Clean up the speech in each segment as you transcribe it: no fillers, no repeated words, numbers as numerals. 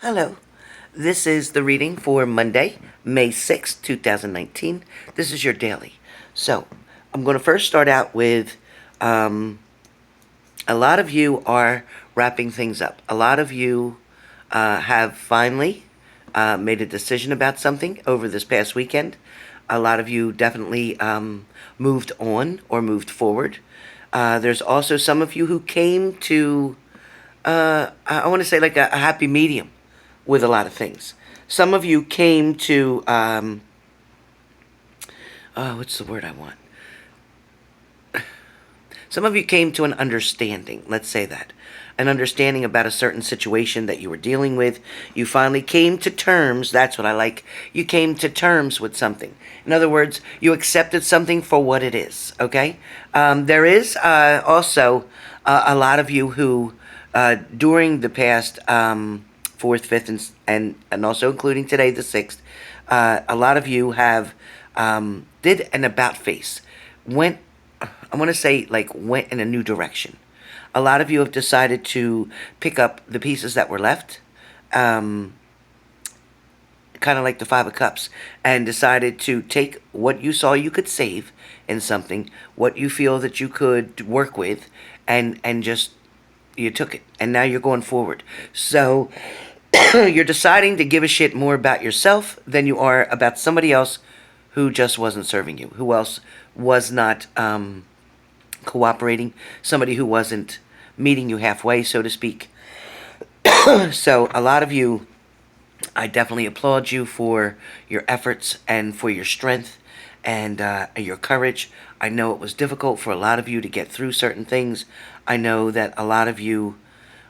Hello. This is the reading for Monday, May 6th, 2019. This is your daily. So, I'm going to first start out with a lot of you are wrapping things up. A lot of you have finally made a decision about something over this past weekend. A lot of you definitely moved on or moved forward. There's also some of you who came to, I want to say, like a happy medium with a lot of things. Some of you came to, what's the word I want? Some of you came to an understanding, let's say that. An understanding about a certain situation that you were dealing with. You finally came to terms, that's what I like. You came to terms with something. In other words, you accepted something for what it is, okay? There is also a lot of you who, during the past 4th, 5th, and also including today, the 6th, a lot of you have did an about face. Went, I want to say, like, went in a new direction. A lot of you have decided to pick up the pieces that were left, kind of like the Five of Cups, and decided to take what you saw you could save in something, what you feel that you could work with, and just, you took it, and now you're going forward. So, you're deciding to give a shit more about yourself than you are about somebody else who just wasn't serving you, who else was not cooperating, somebody who wasn't meeting you halfway, so to speak. So a lot of you, I definitely applaud you for your efforts and for your strength and your courage. I know it was difficult for a lot of you to get through certain things. I know that a lot of you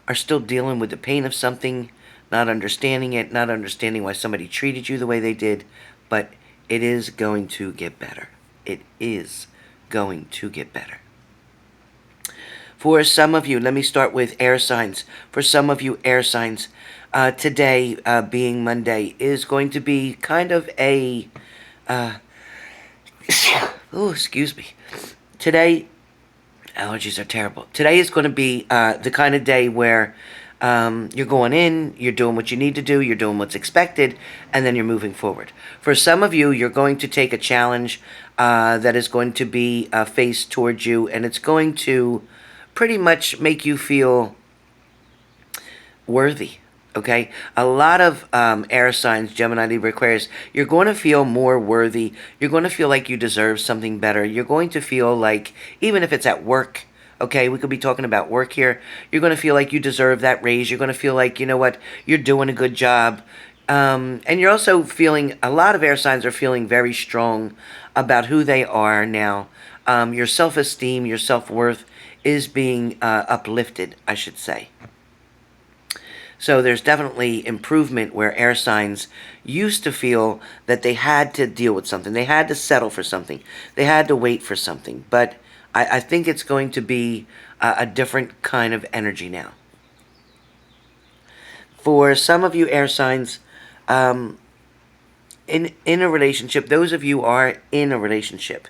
are still dealing with the pain of something, not understanding it, not understanding why somebody treated you the way they did, but it is going to get better. It is going to get better. For some of you, let me start with air signs. For some of you air signs, today, being Monday, is going to be kind of a, oh, excuse me. Today, allergies are terrible. Today is going to be the kind of day where you're going in, you're doing what you need to do, you're doing what's expected, and then you're moving forward. For some of you, you're going to take a challenge that is going to be faced towards you, and it's going to pretty much make you feel worthy. Okay, a lot of air signs, Gemini, Libra, Aquarius, you're going to feel more worthy. You're going to feel like you deserve something better. You're going to feel like, even if it's at work, okay, we could be talking about work here, you're going to feel like you deserve that raise. You're going to feel like, you know what, you're doing a good job. And you're also feeling, a lot of air signs are feeling very strong about who they are now. Your self-esteem, your self-worth is being uplifted, I should say. So there's definitely improvement where air signs used to feel that they had to deal with something. They had to settle for something. They had to wait for something. But I think it's going to be a different kind of energy now. For some of you air signs, in a relationship, those of you are in a relationship,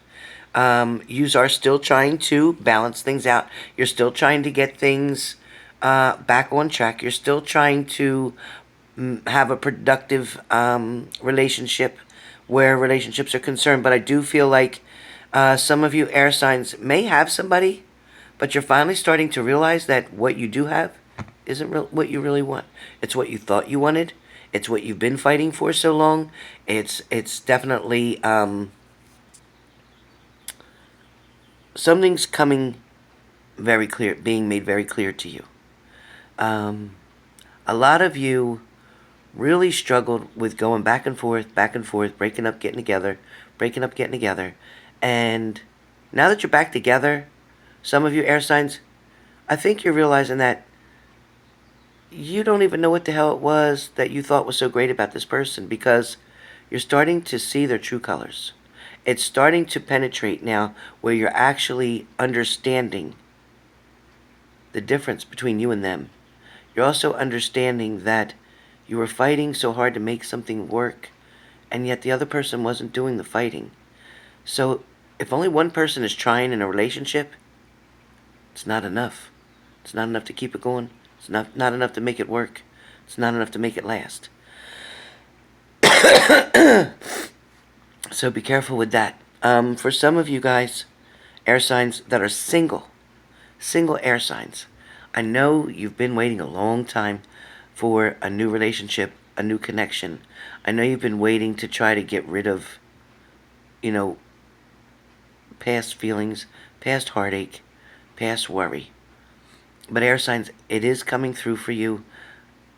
you are still trying to balance things out. You're still trying to get things back on track. You're still trying to have a productive relationship where relationships are concerned. But I do feel like some of you air signs may have somebody, but you're finally starting to realize that what you do have isn't what you really want. It's what you thought you wanted. It's what you've been fighting for so long. It's definitely something's coming very clear, being made very clear to you. A lot of you really struggled with going back and forth, breaking up, getting together, breaking up, getting together. And now that you're back together, some of you air signs, I think you're realizing that you don't even know what the hell it was that you thought was so great about this person, because you're starting to see their true colors. It's starting to penetrate now where you're actually understanding the difference between you and them. You're also understanding that you were fighting so hard to make something work, and yet the other person wasn't doing the fighting. So if only one person is trying in a relationship, it's not enough. It's not enough to keep it going. It's not enough to make it work. It's not enough to make it last. So be careful with that. For some of you guys, air signs that are single air signs, I know you've been waiting a long time for a new relationship, a new connection. I know you've been waiting to try to get rid of, past feelings, past heartache, past worry. But air signs, it is coming through for you.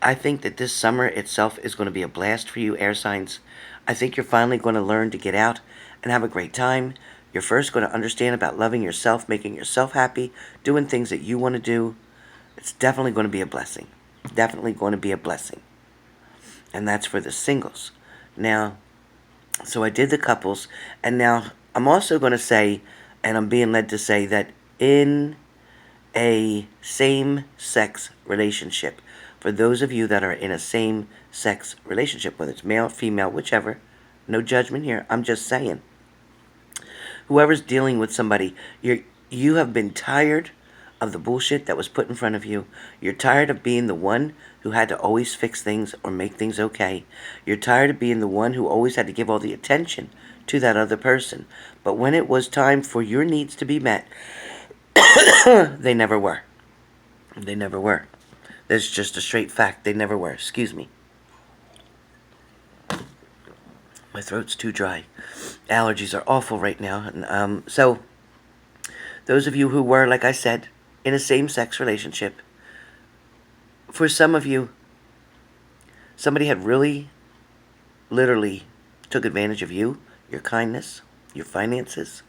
I think that this summer itself is going to be a blast for you, air signs. I think you're finally going to learn to get out and have a great time. You're first going to understand about loving yourself, making yourself happy, doing things that you want to do. It's definitely going to be a blessing. Definitely going to be a blessing. And that's for the singles. Now, so I did the couples, and now I'm also going to say, and I'm being led to say, that in a same-sex relationship, for those of you that are in a same-sex relationship, whether it's male, female, whichever, no judgment here, I'm just saying, whoever's dealing with somebody, you have been tired of the bullshit that was put in front of you. You're tired of being the one who had to always fix things or make things okay. You're tired of being the one who always had to give all the attention to that other person. But when it was time for your needs to be met, they never were. They never were. That's just a straight fact. They never were. Excuse me. My throat's too dry. Allergies are awful right now. So, those of you who were, like I said, in a same-sex relationship, for some of you, somebody had really, literally took advantage of you, your kindness, your finances,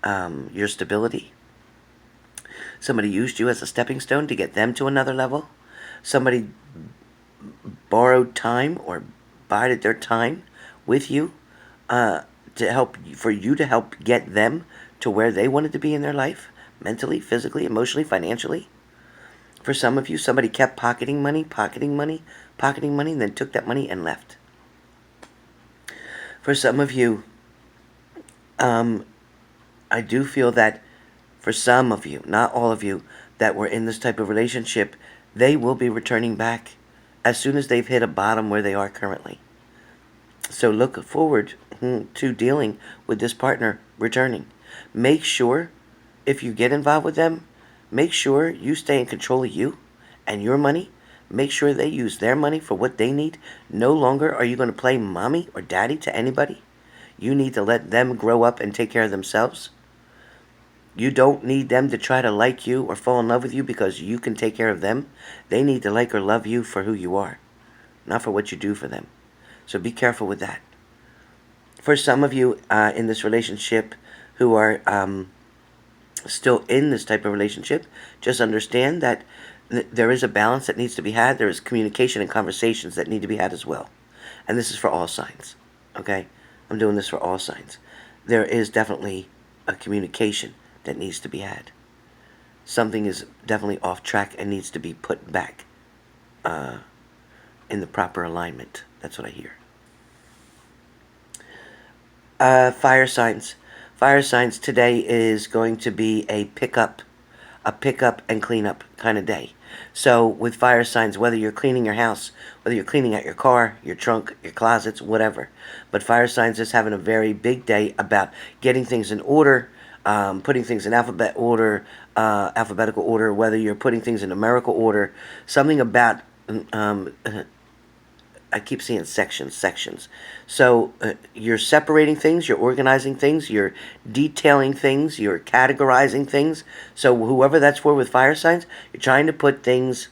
your stability. Somebody used you as a stepping stone to get them to another level. Somebody borrowed time or bided their time with you for you to help get them to where they wanted to be in their life, mentally, physically, emotionally, financially. For some of you, somebody kept pocketing money, and then took that money and left. For some of you, I do feel that for some of you, not all of you, that were in this type of relationship, they will be returning back as soon as they've hit a bottom where they are currently. So look forward to dealing with this partner returning. Make sure, if you get involved with them, make sure you stay in control of you and your money. Make sure they use their money for what they need. No longer are you going to play mommy or daddy to anybody. You need to let them grow up and take care of themselves. You don't need them to try to like you or fall in love with you because you can take care of them. They need to like or love you for who you are, not for what you do for them. So be careful with that. For some of you in this relationship who are still in this type of relationship, just understand that there is a balance that needs to be had. There is communication and conversations that need to be had as well. And this is for all signs, okay? I'm doing this for all signs. There is definitely a communication that needs to be had. Something is definitely off track and needs to be put back in the proper alignment. That's what I hear. Fire signs. Fire signs, today is going to be a pick up and clean up kind of day. So with fire signs, whether you're cleaning your house, whether you're cleaning out your car, your trunk, your closets, whatever. But fire signs is having a very big day about getting things in order, putting things in alphabetical order, whether you're putting things in numerical order, something about, I keep seeing sections. So you're separating things, you're organizing things, you're detailing things, you're categorizing things. So whoever that's for with fire signs, you're trying to put things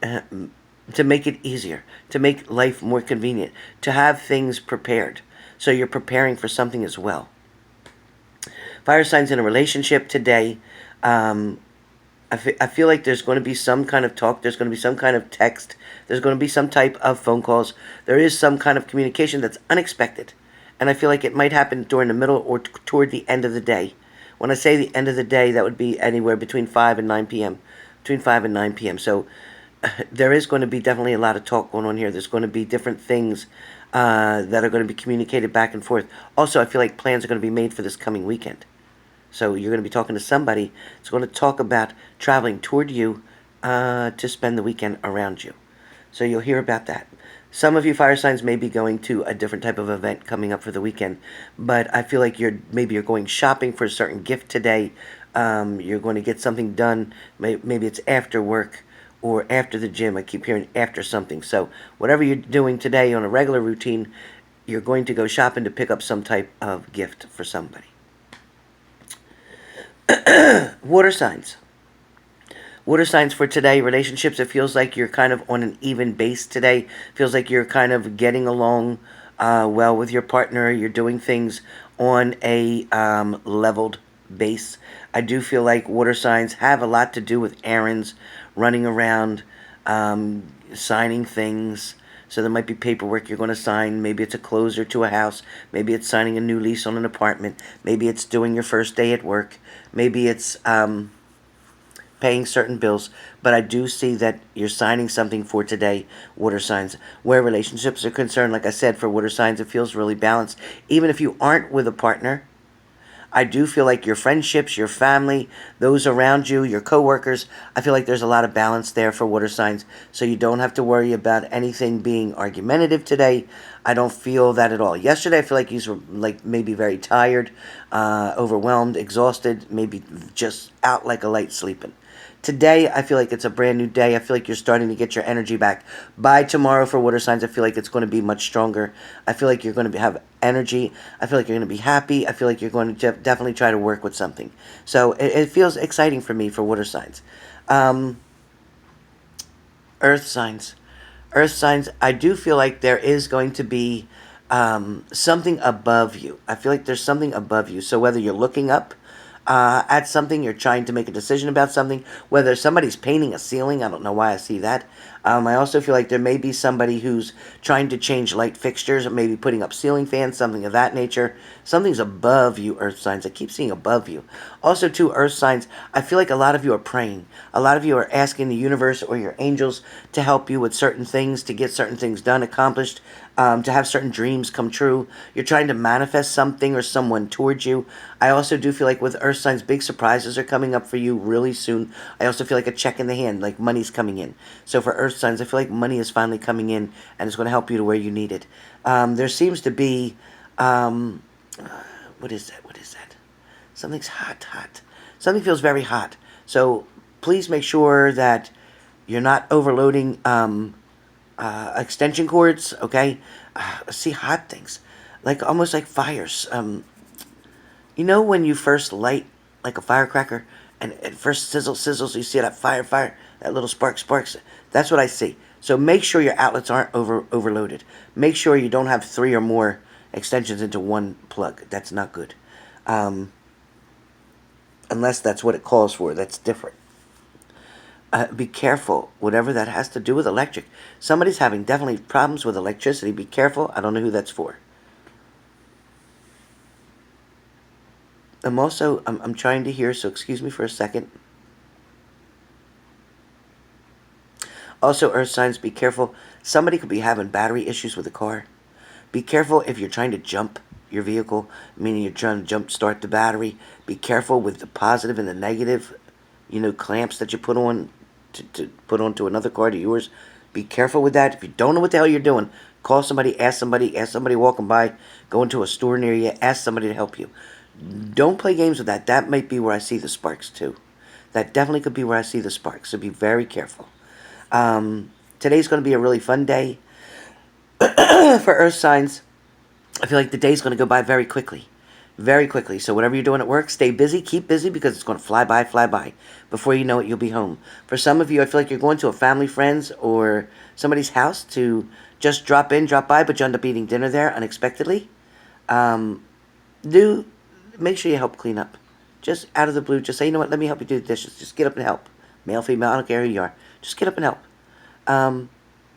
to make it easier, to make life more convenient, to have things prepared. So you're preparing for something as well. Fire signs in a relationship today, I feel like there's going to be some kind of talk, there's going to be some kind of text, there's going to be some type of phone calls. There is some kind of communication that's unexpected. And I feel like it might happen during the middle or toward the end of the day. When I say the end of the day, that would be anywhere between 5 and 9 p.m. Between 5 and 9 p.m. So there is going to be definitely a lot of talk going on here. There's going to be different things that are going to be communicated back and forth. Also, I feel like plans are going to be made for this coming weekend. So you're going to be talking to somebody that's going to talk about traveling toward you to spend the weekend around you. So you'll hear about that. Some of you fire signs may be going to a different type of event coming up for the weekend, but I feel like maybe you're going shopping for a certain gift today. You're going to get something done. Maybe it's after work or after the gym. I keep hearing after something. So whatever you're doing today on a regular routine, you're going to go shopping to pick up some type of gift for somebody. Water signs. Water signs for today, relationships, it feels like you're kind of on an even base today. Feels like you're kind of getting along well with your partner. You're doing things on a leveled base. I do feel like water signs have a lot to do with errands, running around, signing things. So there might be paperwork you're going to sign. Maybe it's a closer to a house. Maybe it's signing a new lease on an apartment. Maybe it's doing your first day at work. Maybe it's paying certain bills, but I do see that you're signing something for today, water signs. Where relationships are concerned, like I said, for water signs, it feels really balanced. Even if you aren't with a partner, I do feel like your friendships, your family, those around you, your coworkers, I feel like there's a lot of balance there for water signs, so you don't have to worry about anything being argumentative today. I don't feel that at all. Yesterday, I feel like you were like maybe very tired, overwhelmed, exhausted, maybe just out like a light sleeping. Today, I feel like it's a brand new day. I feel like you're starting to get your energy back. By tomorrow for water signs, I feel like it's going to be much stronger. I feel like you're going to have energy. I feel like you're going to be happy. I feel like you're going to definitely try to work with something. So it feels exciting for me for water signs. Earth signs. Earth signs, I do feel like there is going to be something above you. I feel like there's something above you. So whether you're looking up at something, you're trying to make a decision about something, whether somebody's painting a ceiling, I don't know why I see that. I also feel like there may be somebody who's trying to change light fixtures, or maybe putting up ceiling fans, something of that nature. Something's above you, earth signs. I keep seeing above you. Also, too, earth signs, I feel like a lot of you are praying. A lot of you are asking the universe or your angels to help you with certain things, to get certain things done, accomplished, to have certain dreams come true. You're trying to manifest something or someone towards you. I also do feel like with earth signs, big surprises are coming up for you really soon. I also feel like a check in the hand, like money's coming in. So for earth signs, I feel like money is finally coming in and it's going to help you to where you need it. There seems to be, what is that? What is that? Something's hot. Something feels very hot. So please make sure that you're not overloading extension cords, okay? I see hot things, like almost like fires. You know when you first light like a firecracker and it first sizzles, you see that fire, that little sparks. That's what I see. So make sure your outlets aren't overloaded. Make sure you don't have 3 or more extensions into one plug. That's not good. Unless that's what it calls for. That's different. Be careful, whatever that has to do with electric. Somebody's having definitely problems with electricity. Be careful. I don't know who that's for. I'm trying to hear, so excuse me for a second. Also, earth signs, be careful. Somebody could be having battery issues with a car. Be careful if you're trying to jump your vehicle, meaning you're trying to jump start the battery. Be careful with the positive and the negative, clamps that you put on to put onto another car to yours. Be careful with that. If you don't know what the hell you're doing, call somebody, ask somebody walking by, go into a store near you, ask somebody to help you. Don't play games with that. That might be where I see the sparks too. That definitely could be where I see the sparks, so be very careful. Today's going to be a really fun day for earth signs. I feel like the day's going to go by very quickly. Very quickly. So whatever you're doing at work, stay busy, keep busy, because it's going to fly by. Before you know it, you'll be home. For some of you, I feel like you're going to a family, friend's, or somebody's house to just drop by, but you end up eating dinner there unexpectedly. Make sure you help clean up. Just out of the blue, just say, you know what, let me help you do the dishes. Just get up and help. Male, female, I don't care who you are. Just get up and help.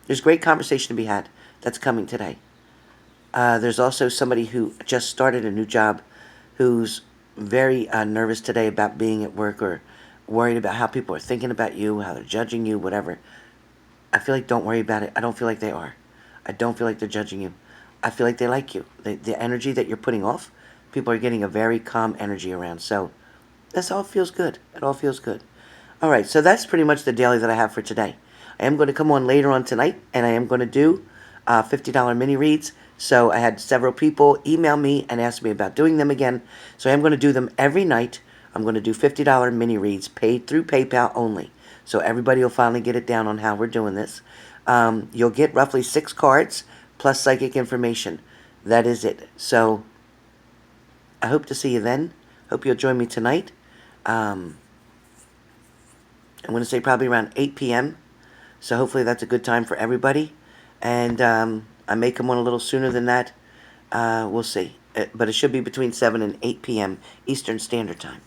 There's great conversation to be had that's coming today. There's also somebody who just started a new job who's very nervous today about being at work, or worried about how people are thinking about you, how they're judging you, whatever. I feel like don't worry about it. I don't feel like they are. I don't feel like they're judging you. I feel like they like you. The energy that you're putting off, people are getting a very calm energy around. So this all feels good. It all feels good. All right, so that's pretty much the daily that I have for today. I am going to come on later on tonight, and I am going to do $50 mini reads. So I had several people email me and ask me about doing them again. So I am going to do them every night. I'm going to do $50 mini reads paid through PayPal only. So everybody will finally get it down on how we're doing this. You'll get roughly 6 cards plus psychic information. That is it. So I hope to see you then. Hope you'll join me tonight. I'm going to say probably around 8 p.m. So hopefully that's a good time for everybody. And I may come on a little sooner than that. We'll see. But it should be between 7 and 8 p.m. Eastern Standard Time.